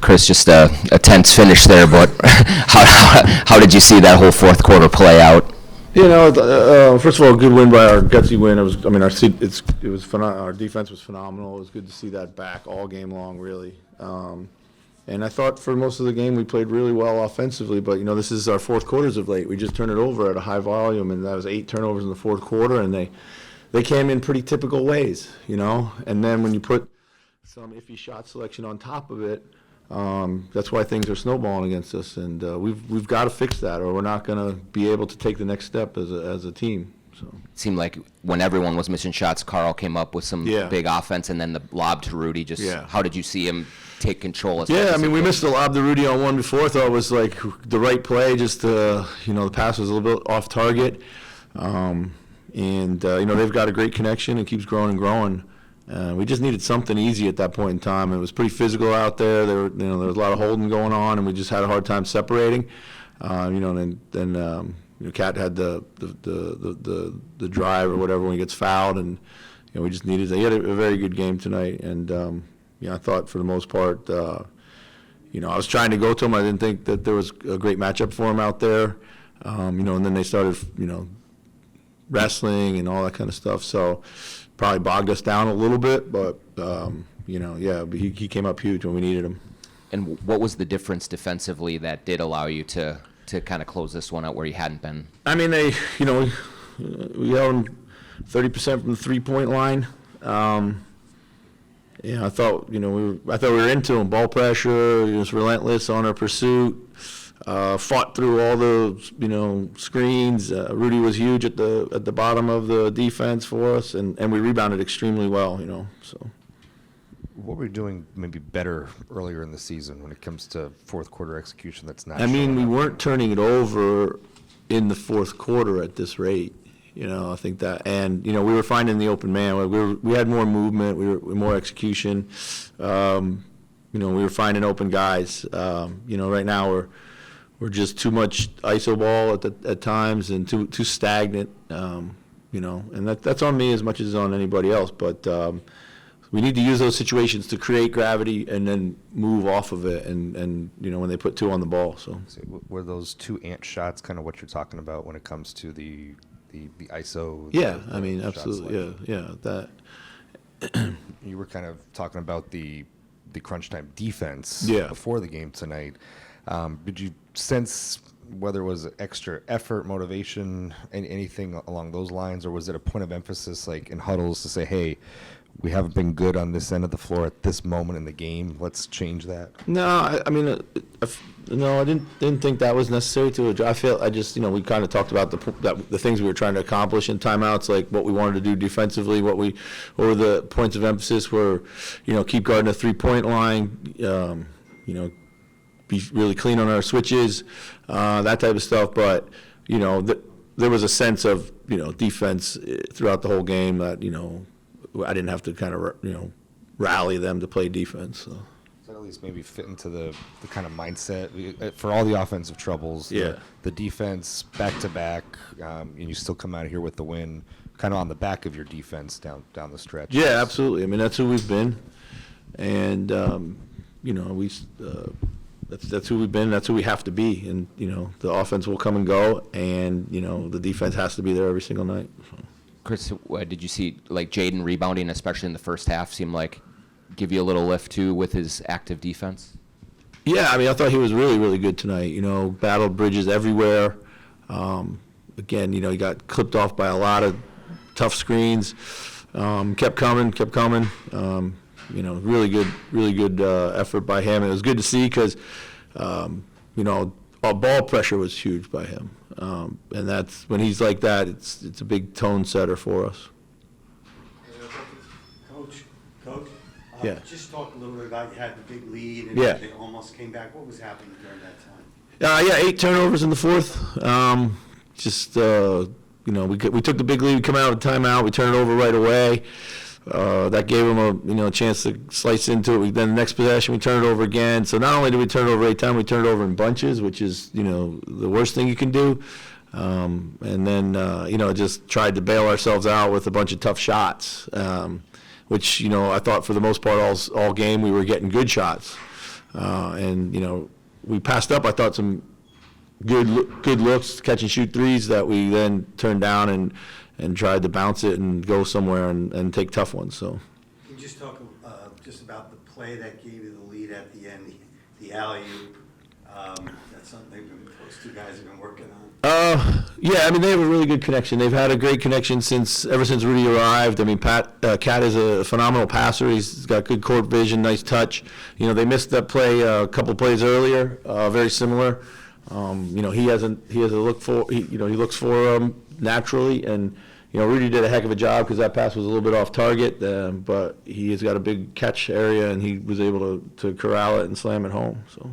Chris, just a tense finish there, but how did you see that whole fourth quarter play out? First of all, a good win by our gutsy win. Our defense was phenomenal. It was good to see that back all game long, really. And I thought for most of the game we played really well offensively, but this is our fourth quarters of late. We just turned it over at a high volume, and that was 8 turnovers in the fourth quarter, and they came in pretty typical ways, And then when you put some iffy shot selection on top of it, that's why things are snowballing against us, and we've got to fix that, or we're not going to be able to take the next step as a team. So it seemed like when everyone was missing shots, Carl came up with some big offense, and then the lob to Rudy. How did you see him take control? We missed the lob to Rudy on one before. I thought it was like the right play. Just the pass was a little bit off target, and they've got a great connection. It keeps growing and growing. We just needed something easy at that point in time. It was pretty physical out there. There was a lot of holding going on, and we just had a hard time separating. Cat had the drive or whatever when he gets fouled, and we just needed. He had a very good game tonight, and I thought for the most part, I was trying to go to him. I didn't think that there was a great matchup for him out there, and then they started, wrestling and all that kind of stuff. So probably bogged us down a little bit, but but he came up huge when we needed him. And what was the difference defensively that did allow you to kind of close this one out where you hadn't been? I mean, we held them 30% from the 3-point line. I thought we were into them. Ball pressure, just relentless on our pursuit. Fought through all the screens. Rudy was huge at the bottom of the defense for us, and we rebounded extremely well. So. What were we doing maybe better earlier in the season when it comes to fourth quarter execution that's not? We weren't turning it over in the fourth quarter at this rate. I think that, and we were finding the open man. We had more movement. We were more execution. We were finding open guys. Right now we're just too much iso ball at times and too stagnant. And that's on me as much as it's on anybody else. But we need to use those situations to create gravity and then move off of it. And when they put 2 on the ball. So were those 2 ant shots kind of what you're talking about when it comes to the ISO? Yeah, absolutely. Yeah. That you were kind of talking about the crunch time defense before the game tonight. Did you sense whether it was extra effort, motivation, anything along those lines, or was it a point of emphasis like in huddles to say, hey, we haven't been good on this end of the floor at this moment in the game, let's change that? No, I didn't think that was necessary to address. We kind of talked about the things we were trying to accomplish in timeouts, like what we wanted to do defensively, what were the points of emphasis were, keep guarding the 3-point line, be really clean on our switches, that type of stuff. But, there was a sense of, defense throughout the whole game that, I didn't have to kind of, rally them to play defense. So. That at least maybe fit into the kind of mindset for all the offensive troubles. Yeah. The defense back to back, and you still come out of here with the win, kind of on the back of your defense down the stretch. Yeah, absolutely. That's who we've been, and that's who we've been. That's who we have to be. And the offense will come and go, and the defense has to be there every single night. So. Chris, did you see like Jaden rebounding, especially in the first half, seem like give you a little lift too with his active defense? Yeah, I thought he was really, really good tonight. Battled bridges everywhere. Again, he got clipped off by a lot of tough screens. Kept coming. Really good effort by him. It was good to see because, our ball pressure was huge by him. And that's when he's like that, it's a big tone setter for us. Coach, yeah. Just talk a little bit about you had the big lead and they almost came back. What was happening during that time? 8 turnovers in the fourth. We took the big lead. We come out of timeout. We turn it over right away. That gave them a chance to slice into it. Then the next possession, we turn it over again. So not only did we turn it over 8 times, we turned it over in bunches, which is the worst thing you can do. And then just tried to bail ourselves out with a bunch of tough shots, which I thought for the most part all game we were getting good shots. And, we passed up, I thought, some good looks, catch and shoot threes that we then turned down and tried to bounce it and go somewhere and take tough ones. So. Can you just talk just about the play that gave you the lead at the end, the alley-oop? That's something those two guys have been working on. Yeah, I mean, they have a really good connection. They've had a great connection ever since Rudy arrived. I mean, Cat is a phenomenal passer. He's got good court vision, nice touch. They missed that play a couple plays earlier, very similar. He has a look for, he looks for naturally, and Rudy did a heck of a job because that pass was a little bit off target, but he has got a big catch area, and he was able to corral it and slam it home. So.